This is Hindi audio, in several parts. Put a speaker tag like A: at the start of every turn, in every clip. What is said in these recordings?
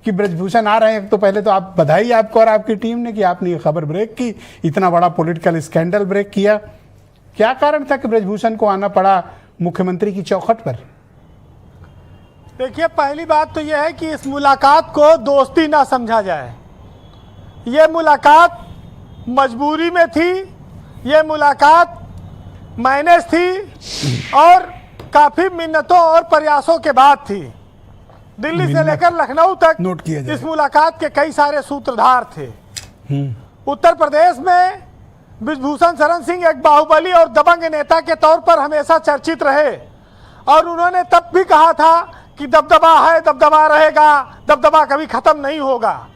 A: कि ब्रजभूषण आ रहे हैं, तो पहले तो आप बधाई आपको और आपकी टीम ने कि आपने ये खबर ब्रेक की, इतना बड़ा पॉलिटिकल स्कैंडल ब्रेक किया। क्या कारण था कि ब्रजभूषण को आना पड़ा मुख्यमंत्री की चौखट पर?
B: देखिए, पहली बात तो यह है कि इस मुलाकात को दोस्ती ना समझा जाए। ये मुलाकात मजबूरी में थी, ये मुलाकात मैनेज थी और काफ़ी मिन्नतों और प्रयासों के बाद थी। दिल्ली से लेकर लखनऊ तक
A: नोट किया जाए।
B: इस मुलाकात के कई सारे सूत्रधार थे। उत्तर प्रदेश में ब्रजभूषण शरण सिंह एक बाहुबली और दबंग नेता के तौर पर हमेशा चर्चित रहे और उन्होंने तब भी कहा था कि दबदबा है, दबदबा रहेगा, दबदबा कभी खत्म नहीं होगा।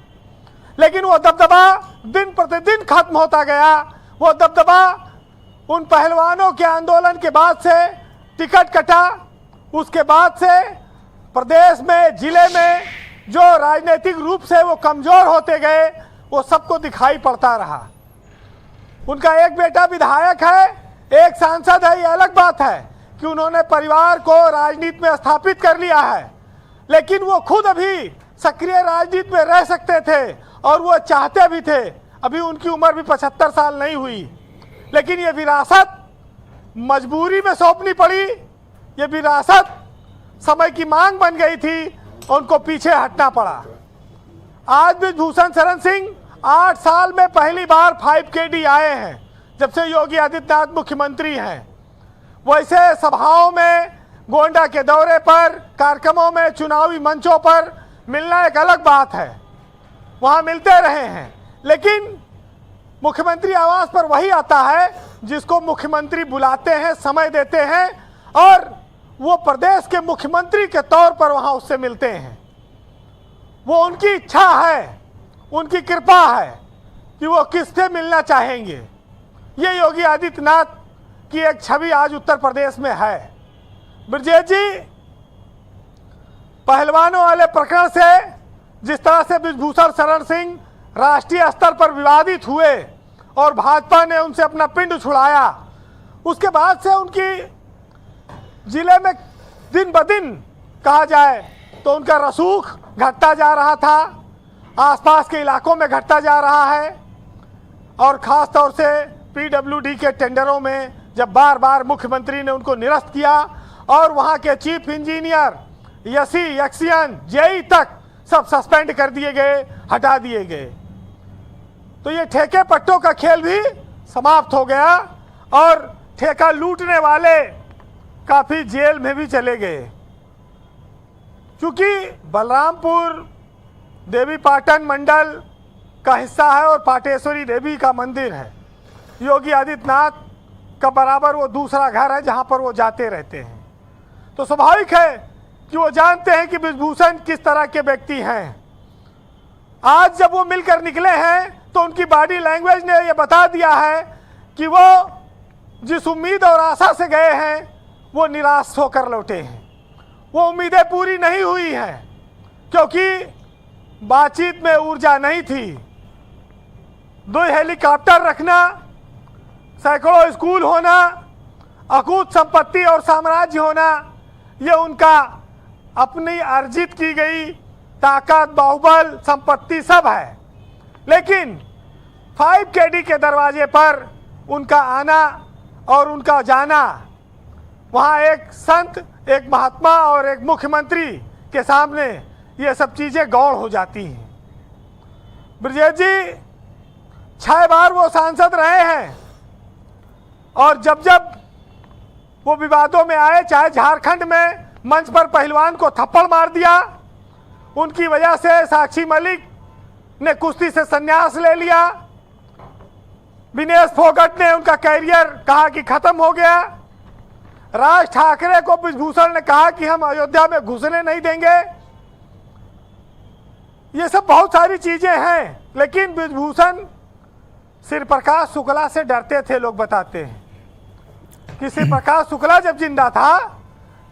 B: लेकिन वो दबदबा दिन प्रतिदिन खत्म होता गया। वो दबदबा उन पहलवानों के आंदोलन के बाद से टिकट कटा, उसके बाद से प्रदेश में, जिले में जो राजनीतिक रूप से वो कमजोर होते गए, वो सबको दिखाई पड़ता रहा। उनका एक बेटा विधायक है, एक सांसद है, ये अलग बात है कि उन्होंने परिवार को राजनीति में स्थापित कर लिया है, लेकिन वो खुद अभी सक्रिय राजनीति में रह सकते थे और वो चाहते भी थे। अभी उनकी उम्र भी 75 साल नहीं हुई, लेकिन ये विरासत मजबूरी में सौंपनी पड़ी। ये विरासत समय की मांग बन गई थी और उनको पीछे हटना पड़ा। आज ब्रजभूषण शरण सिंह 8 साल में पहली बार 5KD आए हैं जब से योगी आदित्यनाथ मुख्यमंत्री हैं। वैसे सभाओं में, गोंडा के दौरे पर, कार्यक्रमों में, चुनावी मंचों पर मिलना एक अलग बात है, वहाँ मिलते रहे हैं। लेकिन मुख्यमंत्री आवास पर वही आता है जिसको मुख्यमंत्री बुलाते हैं, समय देते हैं और वो प्रदेश के मुख्यमंत्री के तौर पर वहाँ उससे मिलते हैं। वो उनकी इच्छा है, उनकी कृपा है कि वो किससे मिलना चाहेंगे। ये योगी आदित्यनाथ की एक छवि आज उत्तर प्रदेश में है। ब्रजेश जी, पहलवानों वाले प्रकरण से जिस तरह से ब्रजभूषण शरण सिंह राष्ट्रीय स्तर पर विवादित हुए और भाजपा ने उनसे अपना पिंड छुड़ाया, उसके बाद से उनकी जिले में दिन ब दिन कहा जाए तो उनका रसूख घटता जा रहा था, आसपास के इलाकों में घटता जा रहा है। और ख़ास तौर से PWD के टेंडरों में जब बार बार मुख्यमंत्री ने उनको निरस्त किया और वहाँ के चीफ इंजीनियर, एक्सियन, जेई तक सब सस्पेंड कर दिए गए, हटा दिए गए, तो ये ठेके पट्टों का खेल भी समाप्त हो गया और ठेका लूटने वाले काफ़ी जेल में भी चले गए। क्योंकि बलरामपुर देवी पाटन मंडल का हिस्सा है और पाटेश्वरी देवी का मंदिर है, योगी आदित्यनाथ का बराबर वो दूसरा घर है जहां पर वो जाते रहते हैं। तो स्वाभाविक है कि वो जानते हैं कि ब्रजभूषण किस तरह के व्यक्ति हैं। आज जब वो मिलकर निकले हैं तो उनकी बॉडी लैंग्वेज ने ये बता दिया है कि वो जिस उम्मीद और आशा से गए हैं वो निराश होकर लौटे हैं। वो उम्मीदें पूरी नहीं हुई हैं क्योंकि बातचीत में ऊर्जा नहीं थी। 2 हेलीकॉप्टर रखना, सैकड़ों स्कूल होना, अकूत संपत्ति और साम्राज्य होना, ये उनका अपनी अर्जित की गई ताकत, बाहुबल, संपत्ति सब है। लेकिन 5KD के दरवाजे पर उनका आना और उनका जाना, वहाँ एक संत, एक महात्मा और एक मुख्यमंत्री के सामने ये सब चीज़ें गौण हो जाती हैं। ब्रजेश जी 6 बार वो सांसद रहे हैं और जब जब वो विवादों में आए, चाहे झारखंड में मंच पर पहलवान को थप्पड़ मार दिया, उनकी वजह से साक्षी मलिक ने कुश्ती से संन्यास ले लिया, विनेश फोगट ने उनका कैरियर कहा कि खत्म हो गया, राज ठाकरे को ब्रजभूषण ने कहा कि हम अयोध्या में घुसने नहीं देंगे। ये सब बहुत सारी चीजें हैं, लेकिन ब्रजभूषण श्री प्रकाश शुक्ला से डरते थे। लोग बताते हैं कि श्री प्रकाश शुक्ला जब जिंदा था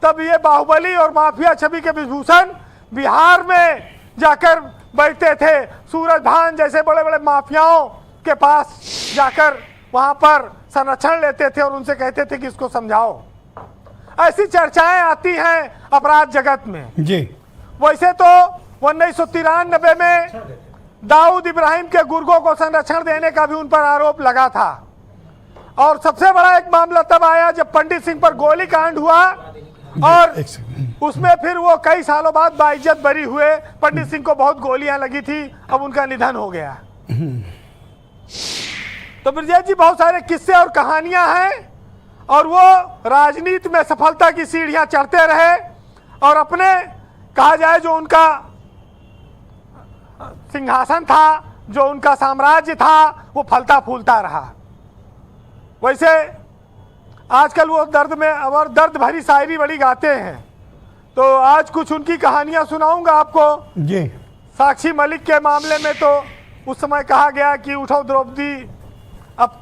B: तब ये बाहुबली और माफिया छवि के ब्रजभूषण बिहार में जाकर बैठते थे, सूरज भान जैसे बड़े बड़े माफियाओं के पास जाकर वहां पर संरक्षण लेते थे और उनसे कहते थे कि इसको समझाओ। ऐसी चर्चाएं आती हैं अपराध जगत में
A: जी।
B: वैसे तो 1993 में दाऊद इब्राहिम के गुर्गों को संरक्षण देने का भी उन पर आरोप लगा था। और सबसे बड़ा एक मामला तब आया जब पंडित सिंह पर गोली कांड हुआ और उसमें फिर वो कई सालों बाद बाइज्जत बरी हुए। पंडित सिंह को बहुत गोलियां लगी थी, अब उनका निधन हो गया। तो ब्रजेश जी, बहुत सारे किस्से और कहानियां हैं और वो राजनीति में सफलता की सीढ़ियां चढ़ते रहे और अपने कहा जाए जो उनका सिंहासन था, जो उनका साम्राज्य था, वो फलता फूलता रहा। वैसे आजकल वो दर्द में और दर्द भरी शायरी बड़ी गाते हैं, तो आज कुछ उनकी कहानियां सुनाऊंगा आपको
A: जी।
B: साक्षी मलिक के मामले में तो उस समय कहा गया कि उठो द्रौपदी, अब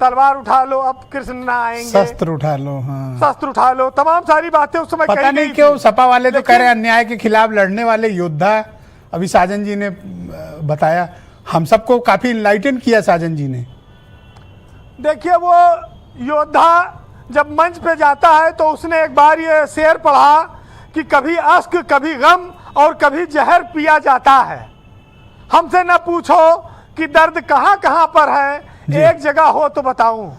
B: तलवार उठा लो, अब कृष्ण ना आएंगे,
A: शस्त्र उठा लो। हाँ,
B: शस्त्र उठा लो, तमाम सारी बातें उस समय
A: पता
B: कही
A: नहीं
B: गई
A: क्यों
B: थी।
A: सपा वाले तो कह रहे हैं अन्याय के खिलाफ लड़ने वाले योद्धा। अभी साजन जी ने बताया, हम सबको काफी इनलाइटन किया साजन जी ने।
B: देखिए, वो योद्धा जब मंच पे जाता है तो उसने एक बार ये शेर पढ़ा कि कभी अश्क, कभी गम और कभी जहर पिया जाता है। हमसे न पूछो कि दर्द कहाँ कहाँ पर है, एक जगह हो तो बताऊं।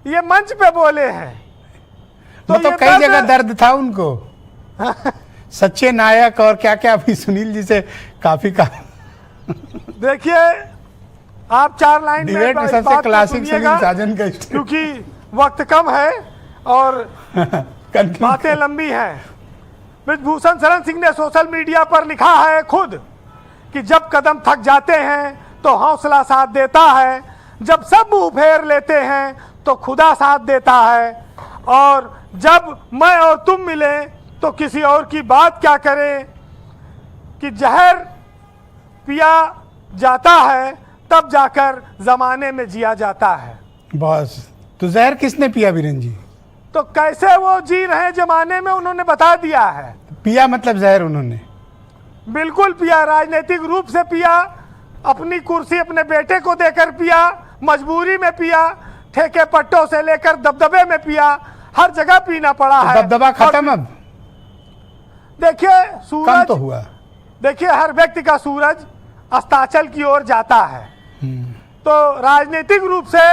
B: ये मंच पे बोले हैं।
A: तो
B: ये
A: कई जगह दर्द था उनको। सच्चे नायक और क्या क्या, अभी सुनील जी से काफी का
B: देखिए, आप 4 लाइन में
A: डिबेट में
B: इस
A: सबसे
B: बात को
A: क्लासिक
B: सुनिएगा,
A: सुनील साजन का
B: क्योंकि वक्त कम है और बातें लंबी हैं। ब्रिजभूषण शरण सिंह ने सोशल मीडिया पर लिखा है खुद कि जब कदम थक जाते हैं तो हौसला साथ देता है, जब सब मुंह फेर लेते हैं तो खुदा साथ देता है, और जब मैं और तुम मिले तो किसी और की बात क्या करें, कि जहर पिया जाता है तब जाकर जमाने में जिया जाता है।
A: बस, तो जहर किसने पिया वीरेन जी?
B: तो कैसे वो जी रहे जमाने में, उन्होंने बता दिया है।
A: पिया मतलब जहर उन्होंने
B: बिल्कुल पिया, राजनीतिक रूप से पिया, अपनी कुर्सी अपने बेटे को देकर पिया, मजबूरी में पिया, ठेके पट्टों से लेकर दबदबे में पिया, हर जगह पीना पड़ा है।
A: दबदबा खत्म अब?
B: देखिए
A: कम
B: सूरज
A: तो हुआ।
B: देखिए, हर व्यक्ति का सूरज अस्ताचल की ओर जाता है। तो राजनीतिक रूप से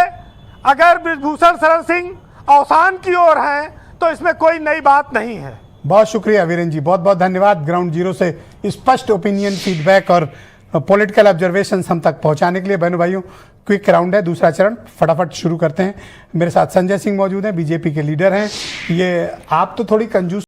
B: अगर ब्रिजभूषण शरण सिंह अवसान की ओर हैं तो इसमें कोई नई बात नहीं है।
A: बहुत शुक्रिया वीरेन जी, बहुत बहुत धन्यवाद ग्राउंड जीरो से स्पष्ट ओपिनियन, फीडबैक और पॉलिटिकल ऑब्जर्वेशन हम तक पहुंचाने के लिए। बहनों भाइयों, क्विक राउंड है, दूसरा चरण, फटाफट शुरू करते हैं। मेरे साथ संजय सिंह मौजूद हैं, बीजेपी के लीडर हैं। ये आप तो थोड़ी कंजूस